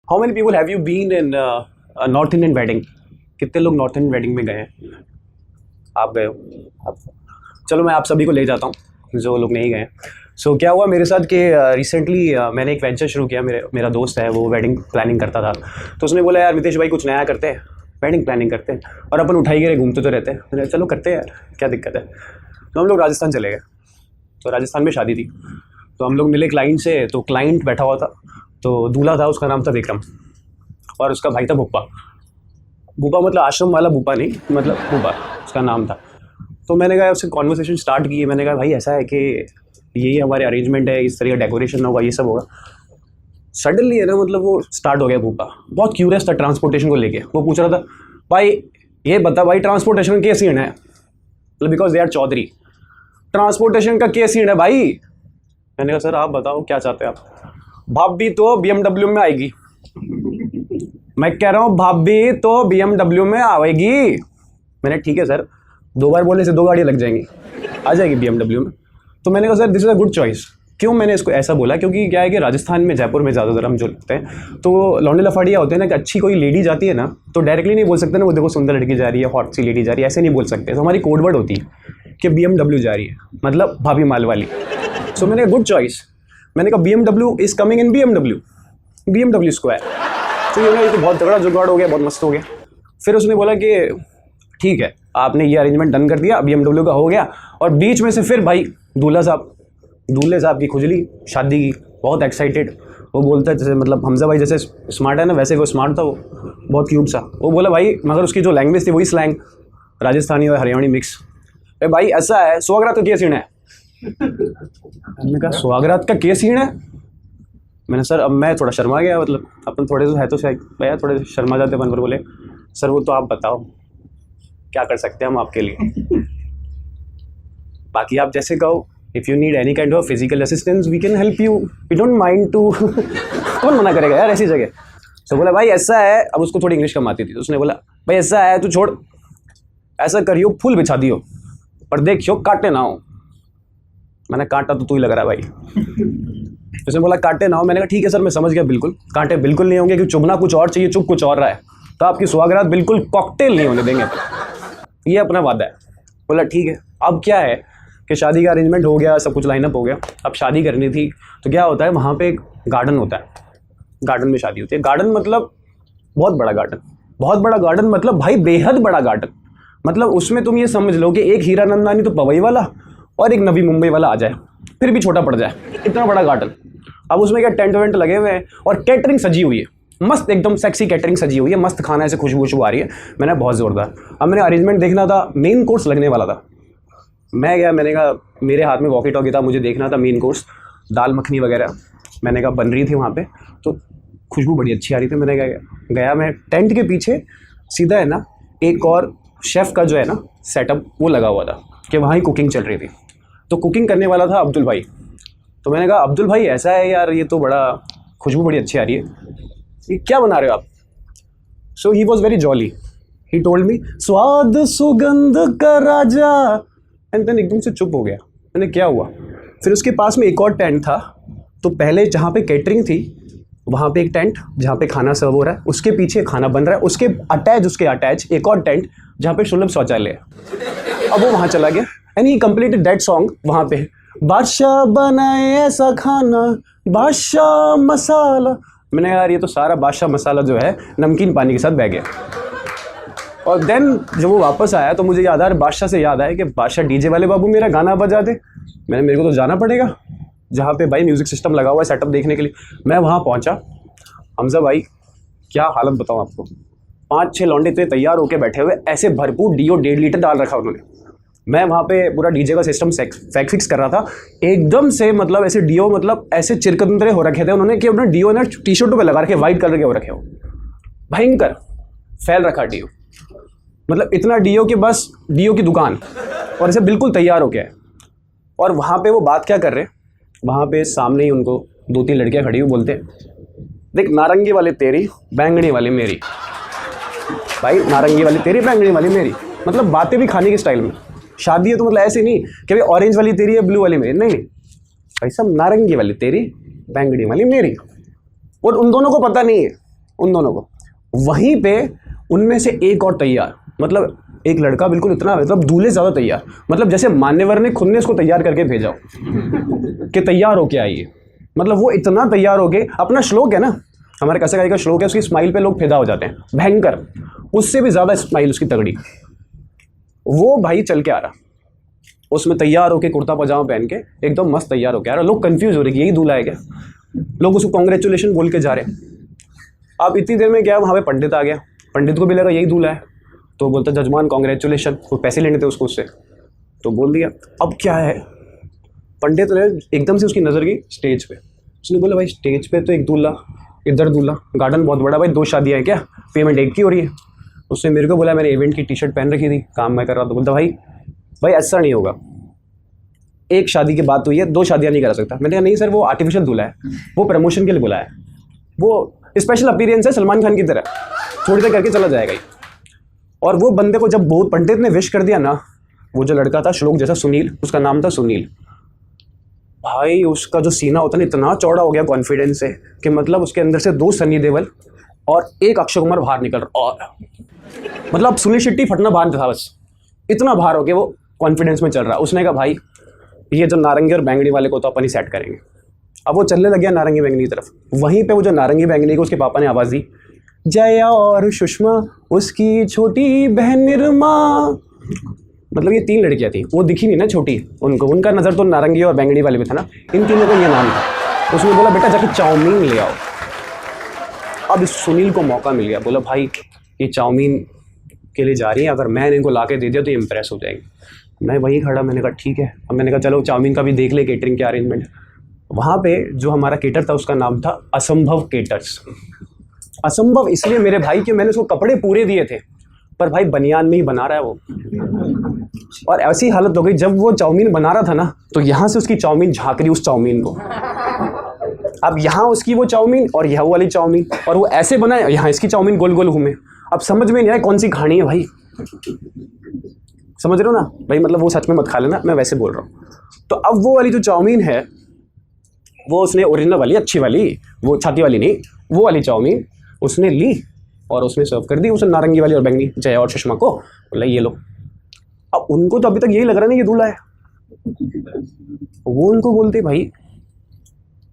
How many people have you been in North Indian wedding? कितने लोग north Indian wedding में गए हैं? आप गए हो? आप चलो मैं आप सभी को ले जाता हूँ जो लोग नहीं गए। सो क्या हुआ मेरे साथ कि रिसेंटली मैंने एक वेंचर शुरू किया। मेरा दोस्त है, वो वेडिंग प्लानिंग करता था, तो उसने बोला यार मितेश भाई कुछ नया करते हैं, वेडिंग प्लानिंग करते हैं, और अपन उठाई गिरे घूमते तो रहते हैं। मैंने चलो करते हैं यार, क्या दिक्कत है। तो हम लोग राजस्थान चले गए। तो राजस्थान में शादी थी, तो हम लोग मिले क्लाइंट से। तो क्लाइंट बैठा हुआ था, तो दूल्हा था, उसका नाम था विक्रम, और उसका भाई था भूपा। भूपा मतलब आश्रम वाला भूपा नहीं, मतलब भूपा उसका नाम था। तो मैंने कहा, उससे कॉन्वर्सेशन स्टार्ट की। मैंने कहा भाई ऐसा है कि यही हमारे अरेंजमेंट है, इस तरह का डेकोरेशन होगा, ये सब होगा। सडनली है ना, मतलब वो स्टार्ट हो गया। भूपा बहुत क्यूरियस था ट्रांसपोर्टेशन को लेके। वो पूछ रहा था भाई ये बता भाई ट्रांसपोर्टेशन के सीन है, मतलब because they are Chaudhary, transportation का क्या सीन है भाई। मैंने कहा सर आप बताओ क्या चाहते हैं आप। भाभी तो BMW में आएगी। मैं कह रहा हूँ भाभी तो BMW में आएगी। मैंने ठीक है सर, 2 बार बोलने से 2 गाड़ियाँ लग जाएंगी, आ जाएगी BMW में। तो मैंने कहा sir this is a good choice. क्यों मैंने इसको ऐसा बोला, क्योंकि क्या है कि राजस्थान में, जयपुर में ज़्यादातर हम जो लगते हैं, तो लौंडे लफाड़ियाँ होते हैं ना, कि अच्छी कोई लेडी जाती है ना, तो डायरेक्टली नहीं बोल सकते ना वो देखो सुंदर लड़की जा रही है, हॉट सी लेडी जा रही है, ऐसे नहीं बोल सकते। तो हमारी कोडवर्ड होती है कि BMW जा रही है, मतलब भाभी माल वाली। सो मैंने गुड चॉइस। मैंने कहा BMW is coming in BMW square. तो ये तो बहुत तगड़ा जुगाड़ हो गया, बहुत मस्त हो गया। फिर उसने बोला कि ठीक है आपने ये अरेंजमेंट डन कर दिया, BMW का हो गया। और बीच में से फिर भाई दूल्हे साहब की खुजली शादी की, बहुत एक्साइटेड। वो बोलता है जैसे, मतलब हमजा भाई जैसे स्मार्ट है ना, वैसे वो स्मार्ट था, वो बहुत क्यूट सा। वो बोला भाई, मगर उसकी जो लैंग्वेज थी वही स्लैंग, राजस्थानी और हरियाणी मिक्स। अरे भाई ऐसा है, स्वागरात का क्या सीन है? मैंने कहा स्वागरात का क्या सीन है? मैंने सर, अब मैं थोड़ा शर्मा गया, मतलब अपन थोड़े तो है तो शायद भैया थोड़े शर्मा जाते अपन पर। बोले सर वो तो आप बताओ क्या कर सकते हैं हम आपके लिए, बाकी आप जैसे कहो। If you need any kind of physical assistance we can help you, we don't mind to. कौन मना करेगा यार ऐसी जगह। तो बोला भाई ऐसा है, अब उसको थोड़ी इंग्लिश कम आती थी, तो उसने बोला भाई ऐसा है, तू छोड़, ऐसा करियो फूल बिछा दियो, पर देखियो काटे ना हो। मैंने कांटा तो तू ही लग रहा है भाई। उसने बोला कांटे ना हो। मैंने कहा ठीक है सर मैं समझ गया, बिल्कुल कांटे बिल्कुल नहीं होंगे, क्योंकि चुभना कुछ और चाहिए, चुभ कुछ और रहा है, तो आपकी सुहागरात बिल्कुल कॉकटेल नहीं होने देंगे, ये अपना वादा है। बोला ठीक है। अब क्या है कि शादी का अरेंजमेंट हो गया, सब कुछ लाइनअप हो गया। अब शादी करनी थी, तो क्या होता है वहाँ पे एक गार्डन होता है, गार्डन में शादी होती है। गार्डन मतलब बहुत बड़ा गार्डन, बहुत बड़ा गार्डन, मतलब भाई बेहद बड़ा गार्डन। मतलब उसमें तुम ये समझ लो कि एक हीरा नंदानी तो पवई वाला और एक नवी मुंबई वाला आ जाए, फिर भी छोटा पड़ जाए, इतना बड़ा गार्डन। अब उसमें क्या टेंट वेंट लगे हुए हैं, और कैटरिंग सजी हुई है, मस्त एकदम सेक्सी कैटरिंग सजी हुई है, मस्त खाना ऐसे खुशबू आ रही है। मैंने बहुत ज़ोरदार। अब मैंने अरेंजमेंट देखना था, मेन कोर्स लगने वाला था। मैं गया, मैंने कहा मेरे हाथ में वॉकी टॉकी था, मुझे देखना था मेन कोर्स, दाल मखनी वगैरह मैंने कहा बन रही थी वहाँ पे, तो खुशबू बड़ी अच्छी आ रही थी। मैंने गया मैं टेंट के पीछे, सीधा है ना एक और शेफ़ का जो है ना सेटअप वो लगा हुआ था कि वहाँ ही कुकिंग चल रही थी। तो कुकिंग करने वाला था अब्दुल भाई। तो मैंने कहा अब्दुल भाई ऐसा है यार, ये तो बड़ा खुशबू बड़ी अच्छी आ रही है, ये क्या बना रहे हो आप? So he was very jolly, he told me स्वाद सुगंध का राजा, एंड देन एकदम से चुप हो गया। मैंने क्या हुआ? फिर उसके पास में एक और टेंट था, तो पहले जहाँ पे कैटरिंग थी वहाँ पे एक टेंट जहाँ पे खाना सर्व हो रहा है, उसके पीछे खाना बन रहा है, उसके अटैच एक और टेंट जहाँ पे सुलभ शौचालय है। अब वो वहाँ चला गया, and he completed that song वहाँ पे, बादशाह बनाए ऐसा खाना, बादशाह मसाला। मैंने यार ये तो सारा बादशाह मसाला जो है नमकीन पानी के साथ बह गया। और देन जब वो वापस आया तो मुझे याद आया, बादशाह से याद आया कि बादशाह डीजे वाले बाबू मेरा गाना बजा दे। मेरे को तो जाना पड़ेगा जहाँ पे भाई म्यूज़िक सिस्टम लगा हुआ है सेटअप देखने के लिए। मैं वहाँ पहुँचा, हमजा भाई क्या हालत बताऊँ आपको, 5-6 लौंडे तो तैयार होकर बैठे हुए, ऐसे भरपूर डीओ 1.5 लीटर डाल रखा उन्होंने। मैं वहाँ पे पूरा डीजे का सिस्टम फिक्स कर रहा था, एकदम से मतलब ऐसे डीओ, मतलब ऐसे चिरकंदरे हो रखे थे उन्होंने कि अपने डीओ ने टी शर्टों पे लगा रखे, वाइट कलर के हो रखे हो, भयंकर फैल रखा डीओ, मतलब इतना डीओ कि बस डीओ की दुकान, और ऐसे बिल्कुल तैयार हो गया है। और वहाँ पे वो बात क्या कर रहे हैं, वहाँ पे सामने ही उनको 2-3 लड़कियाँ खड़ी हुई, बोलते देख नारंगी वाली तेरी बैंगनी वाली मेरी, भाई नारंगी वाली तेरी बैंगनी वाली मेरी, मतलब बातें भी खाने के स्टाइल में। शादी है तो मतलब ऐसे नहीं कि भाई ऑरेंज वाली तेरी है ब्लू वाली मेरी, नहीं भाई सब नारंगी वाली तेरी बैंगनी वाली मेरी। और उन दोनों को पता नहीं है उन दोनों को। वहीं पे उनमें से एक और तैयार, मतलब एक लड़का बिल्कुल इतना, मतलब दूल्हे ज़्यादा तैयार, मतलब जैसे मान्यवर ने खुद ने उसको तैयार करके भेजा हो कि तैयार होके आइए। मतलब वो इतना तैयार हो गए, अपना श्लोक है ना, हमारे कैसे गाय का श्लोक है, उसकी स्माइल पे लोग फिदा हो जाते हैं, भयंकर, उससे भी ज़्यादा स्माइल उसकी तगड़ी। वो भाई चल के आ रहा, उसमें तैयार होके कुर्ता पजामा पहन के एकदम मस्त तैयार होके आ रहा। लोग कंफ्यूज हो रहे कि यही दूल्हा है क्या, लोग उसको कॉन्ग्रेचुलेशन बोल के जा रहे हैं। अब इतनी देर में क्या, वहाँ पे पंडित आ गया, पंडित को भी लगा यही दूल्हा है, तो बोलता जजमान कॉन्ग्रेचुलेशन, वो पैसे लेने थे उसको उससे, तो बोल दिया। अब क्या है, पंडित ने एकदम से उसकी नज़र गई स्टेज पे, उसने बोला भाई स्टेज पे तो एक दूल्हा, इधर दूल्हा, गार्डन बहुत बड़ा भाई, 2 शादियाँ हैं क्या, पेमेंट एक की हो रही है। उसने मेरे को बोला, मैंने इवेंट की टी शर्ट पहन रखी थी, काम मैं कर रहा था। बोलता भाई ऐसा नहीं होगा, एक शादी की बात हुई है, 2 शादियाँ नहीं करा सकता। मैंने कहा नहीं सर, वो आर्टिफिशियल दूल्हा है, वो प्रमोशन के लिए बुलाया है, वो स्पेशल अपीयरेंस है सलमान खान की तरह, थोड़ी देर करके चला जाएगा ही। और वो बंदे को जब बहुत पंडित ने विश कर दिया ना, वो जो लड़का था श्लोक जैसा, सुनील, उसका नाम था सुनील, भाई उसका जो सीना होता ना इतना चौड़ा हो गया कॉन्फिडेंस से कि मतलब उसके अंदर से 2 सनी देओल और 1 अक्षय कुमार बाहर निकल रहा, और मतलब सुनील शेट्टी फटना बाहर था, बस इतना बाहर हो गया वो कॉन्फिडेंस में चल रहा। उसने कहा भाई ये जो नारंगी और बैंगनी वाले को तो अपन ही सेट करेंगे। अब वो चलने लग गया नारंगी बैंगनी की तरफ। वहीं पे वो जो नारंगी बैंगनी को उसके पापा ने आवाज़ दी, जया और सुषमा उसकी छोटी बहन निरमा, मतलब ये 3 लड़कियां थी, वो दिखी नहीं ना छोटी उनको, उनका नज़र तो नारंगी और बैंगनी वाले में था ना, इन तीनों का ये नाम था। उसने बोला बेटा जाके चाउमीन ले आओ। अब इस सुनील को मौका मिल गया, बोला भाई ये चाउमीन के लिए जा रही है, अगर मैं इनको ला के दे दिया तो इम्प्रेस हो जाएंगे। मैं वहीं खड़ा, मैंने कहा ठीक है। अब मैंने कहा चलो चाउमीन का भी देख ले केटरिंग के अरेंजमेंट। वहाँ पे जो हमारा केटर था उसका नाम था असंभव केटर्स। असंभव इसलिए मेरे भाई के, मैंने उसको कपड़े पूरे दिए थे पर भाई बनियान में ही बना रहा है वो। और ऐसी हालत हो गई जब वो चाउमीन बना रहा था ना, तो यहाँ से उसकी चाउमीन झाँक रही उस चाउमीन को। अब यहाँ उसकी वो चाउमीन और यह वाली चाउमीन, और वो ऐसे बनाए, यहाँ इसकी चाउमीन गोल गोल घूमे। अब समझ में नहीं आया कौन सी खानी है भाई, समझ रहे हो ना भाई, मतलब वो सच में मत खा लेना, मैं वैसे बोल रहा हूँ। तो अब वो वाली जो चाउमीन है वो उसने ओरिजिनल वाली, अच्छी वाली, वो छाती वाली नहीं, वो वाली चाउमीन उसने ली और उसने सर्व कर दी उसे नारंगी वाली और बैंगनी, जया और सुषमा को, बोला ये लो। अब उनको तो अभी तक यही लग रहा नहीं ये दूल्हा है। वो उनको बोलते भाई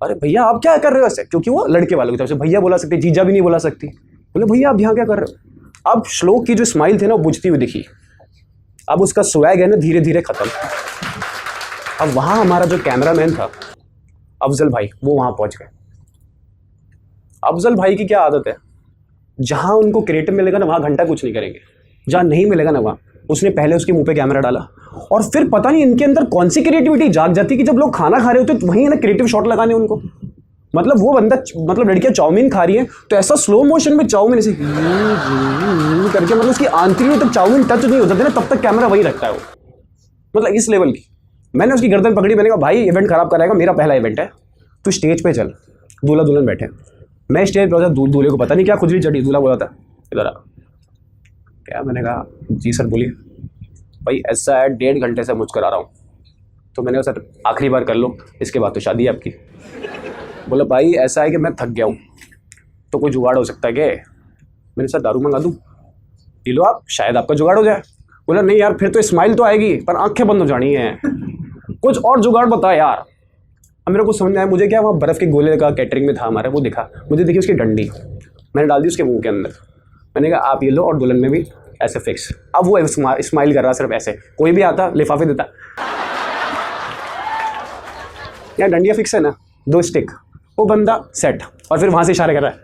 अरे भैया आप क्या कर रहे हो ऐसे, क्योंकि वो लड़के वालों की तरफ से भैया बोला सकती, जीजा भी नहीं बोला सकती। बोले भैया आप यहाँ क्या कर रहे हो। अब श्लोक की जो स्माइल थी ना वो बुझती हुई दिखी, अब उसका स्वैग है ना धीरे धीरे खत्म। अब वहाँ हमारा जो कैमरामैन था अफजल भाई, वो वहाँ पहुँच गए। अफजल भाई की क्या आदत है, जहाँ उनको क्रिएटिव मिलेगा ना वहाँ घंटा कुछ नहीं करेंगे, जहाँ नहीं मिलेगा ना वहाँ उसने पहले उसके मुंह पे कैमरा डाला। और फिर पता नहीं इनके अंदर कौन सी क्रिएटिविटी जाग जाती कि जब लोग खाना खा रहे होते तो वहीं ना क्रिएटिव शॉट लगाने उनको। मतलब वो बंदा, मतलब लड़कियां चाउमीन खा रही है तो ऐसा स्लो मोशन में चाउमीन ऐसे करके, मतलब उसकी आंतरियों तक चाउमीन टच नहीं हो जाती ना, तब तक कैमरा वही रखता है वो, मतलब इस लेवल की। मैंने उसकी गर्दन पकड़ी, मैंने कहा भाई इवेंट खराब कराएगा, मेरा पहला इवेंट है, तू स्टेज पे चल। दूल्हा दुल्हन बैठे, मैं स्टेज पे था, दूल्हे को पता नहीं क्या खुजली चढ़ी, दूल्हा बोला था इधर आ क्या। मैंने कहा जी सर बोलिए। भाई ऐसा है 1.5 घंटे से मुझ कर आ रहा हूँ, तो मैंने कहा सर आखिरी बार कर लो, इसके बाद तो शादी है आपकी। बोला भाई ऐसा है कि मैं थक गया हूँ, तो कोई जुगाड़ हो सकता है क्या। मैंने सर दारू मंगा दूँ, पी लो आप, शायद आपका जुगाड़ हो जाए। बोला नहीं यार फिर तो स्माइल तो आएगी पर आंखें बंद हो जानी है, कुछ और जुगाड़ बता यार। अब मेरे को समझ आया, मुझे क्या वहाँ बर्फ़ के गोले का कैटरिंग में था हमारा, वो दिखा, मुझे दिखी उसकी डंडी, मैंने डाल दी उसके मुंह के अंदर। मैंने कहा आप ये लो और दुल्हन में भी ऐसे फिक्स। अब वो स्माइल कर रहा सिर्फ ऐसे, कोई भी आता लिफाफे देता, यार डंडिया फिक्स है ना, 2 स्टिक, वो बंदा सेट, और फिर वहाँ से इशारे कर रहा है,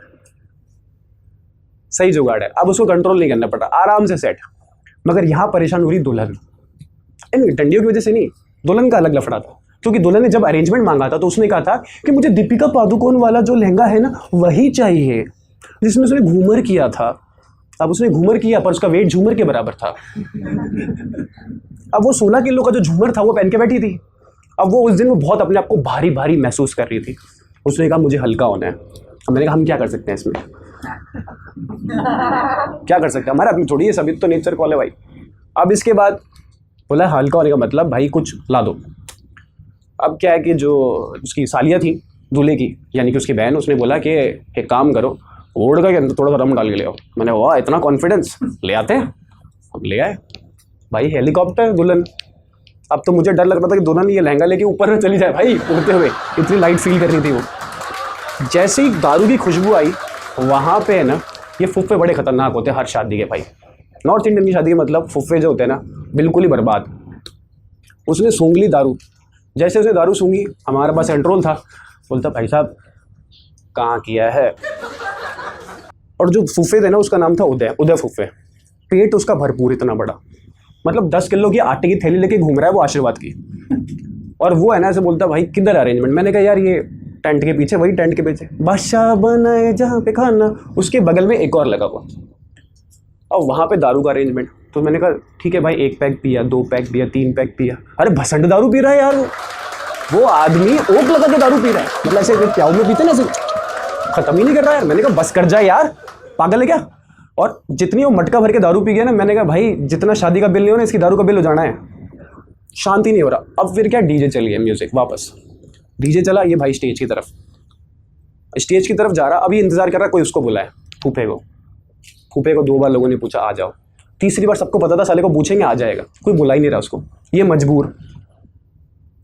सही जुगाड़ है। अब उसको कंट्रोल नहीं करना पड़ा, आराम से सेट। मगर यहाँ परेशान हो रही दुल्हन, इन डंडियों की वजह से नहीं, दुल्हन का अलग लफड़ा था। क्योंकि दुल्हन ने जब अरेंजमेंट मांगा था तो उसने कहा था कि मुझे दीपिका पादुकोण वाला जो लहंगा है ना वही चाहिए जिसमें उसने घूमर किया था। अब उसने घूमर किया पर उसका वेट झूमर के बराबर था। अब वो 16 किलो का जो झूमर था वो पहन के बैठी थी। अब वो उस दिन वो बहुत अपने आप को भारी भारी महसूस कर रही थी। उसने कहा मुझे हल्का होना है। अब मैंने कहा हम क्या कर सकते हैं इसमें, क्या कर सकते हैं, हमारे आदमी थोड़ी है, सभी तो नेचर कॉल है भाई। अब इसके बाद बोला हल्का होने का मतलब भाई कुछ ला दो। अब क्या है कि जो उसकी सालिया थी दूल्हे की, यानी कि उसकी बहन, उसने बोला कि एक काम करो ओढ़ का अंदर थोड़ा सा रम डाल के ले आओ। मैंने वाह इतना कॉन्फिडेंस, ले आते हैं। हम ले आए भाई, हेलीकॉप्टर दुल्हन। अब तो मुझे डर लग रहा था कि दुल्हन ये लहंगा लेके ऊपर न चली जाए भाई उड़ते हुए, इतनी लाइट फील कर रही थी वो। जैसे ही दारू की खुशबू आई वहाँ पे है ना, ये फुफ्फे बड़े खतरनाक होते हैं हर शादी के भाई। नॉर्थ इंडियन की शादी के मतलब फुफ्फे जो होते हैं ना बिल्कुल ही बर्बाद। उसने सूंघ ली दारू, जैसे उसने दारू सूंघी हमारे पास एंट्रोल था, बोलता भाई साहब कहाँ किया है। और जो फुफ्फे थे ना उसका नाम था उदय, उदय फुफ्फे। पेट उसका भरपूर इतना बड़ा, मतलब 10 किलो की आटे की थैली लेके घूम रहा है वो आशीर्वाद की। और वो है ना ऐसे बोलता भाई किधर अरेंजमेंट। मैंने कहा यार ये टेंट के पीछे, वही टेंट के पीछे बादशाह बनाए जहाँ पे खाना, उसके बगल में एक और लगा हुआ और वहाँ पे दारू का अरेंजमेंट। तो मैंने कहा ठीक है भाई, 1 पैक पिया, 2 पैक पिया, 3 पैक पिया। अरे भसंड दारू पी रहा है यार वो आदमी, ओक लगा के दारू पी रहा है, मतलब ऐसे प्याऊ में पीते ना ऐसे, खत्म ही नहीं कर रहा है। मैंने कहा बस कर जाए यार, पागल है क्या। और जितनी वो मटका भर के दारू पी गया ना, मैंने कहा भाई जितना शादी का बिल नहीं हो ना, इसकी दारू का बिल हो जाना है। शांति नहीं हो रहा। अब फिर क्या, डीजे चल गया, म्यूजिक वापस डीजे चला। ये भाई स्टेज की तरफ जा रहा। अभी इंतजार कर रहा, कोई उसको बुलाए, फूफे को 2 बार लोगों ने पूछा आ जाओ, तीसरी बार सबको पता था साले को पूछेंगे आ जाएगा, कोई बुला ही नहीं रहा उसको। ये मजबूर,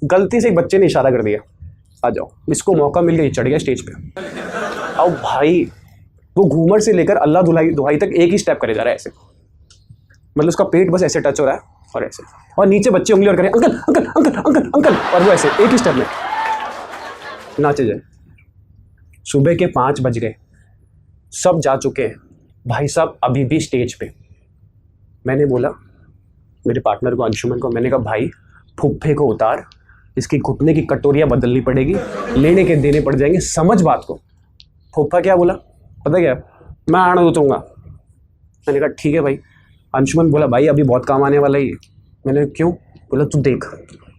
गलती से एक बच्चे ने इशारा कर दिया आ जाओ, इसको मौका मिल गया, चढ़ गया स्टेज पे। अब भाई वो घूमर से लेकर अल्लाह दुहाई तक एक ही स्टेप करे जा रहा है ऐसे, मतलब उसका पेट बस ऐसे टच हो रहा है और ऐसे, और नीचे बच्चे उंगली और करें uncle uncle uncle uncle uncle, और वो ऐसे एक ही स्टेप में नाचे जाए। सुबह के 5 बज गए, सब जा चुके हैं, भाई साहब अभी भी स्टेज पे। मैंने बोला मेरे पार्टनर को, अंशुमन को, मैंने कहा भाई फुफ्फे को उतार, इसकी घुटने की कटोरियाँ बदलनी पड़ेगी, लेने के देने पड़ जाएंगे, समझ बात को। फुफ्फा क्या बोला पता क्या, मैं आना दूंगा। मैंने कहा ठीक है भाई। अंशुमन बोला भाई अभी बहुत काम आने वाला ही है। मैंने क्यों, बोला तू देख,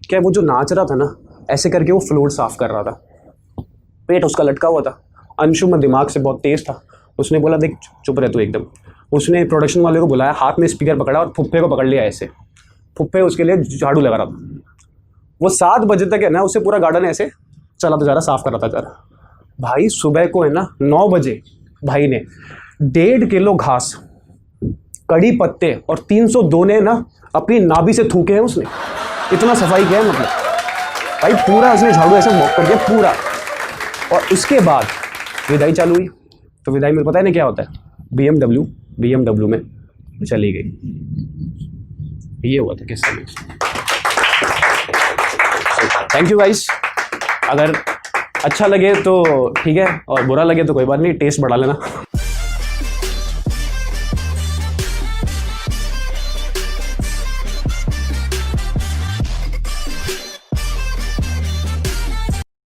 क्या वो जो नाच रहा था ना ऐसे करके वो फ्लोर साफ कर रहा था, पेट उसका लटका हुआ था। अंशुमन दिमाग से बहुत तेज था, उसने बोला देख चुप रह तू एकदम। उसने प्रोडक्शन वाले को बुलाया, हाथ में स्पीकर पकड़ा और फुफ्फे को पकड़ लिया ऐसे। फुफ्फे उसके लिए झाड़ू लगा रहा था। वो 7 बजे तक है ना उसे पूरा गार्डन ऐसे चलाता जा रहा, साफ कराता जा रहा। भाई सुबह को है ना 9 बजे भाई ने 1.5 किलो घास, कड़ी पत्ते और 302 ने ना अपनी नाभि से थूके हैं उसने, इतना सफाई किया है मतलब भाई पूरा उसने झाड़ू ऐसे मॉप कर दिया पूरा। और उसके बाद विदाई चालू हुई। तो विदाई में पता है ना क्या होता है, BMW में चली गई। ये हुआ था किस्सा में। थैंक यू गाइस, अगर अच्छा लगे तो ठीक है और बुरा लगे तो कोई बात नहीं, टेस्ट बढ़ा लेना।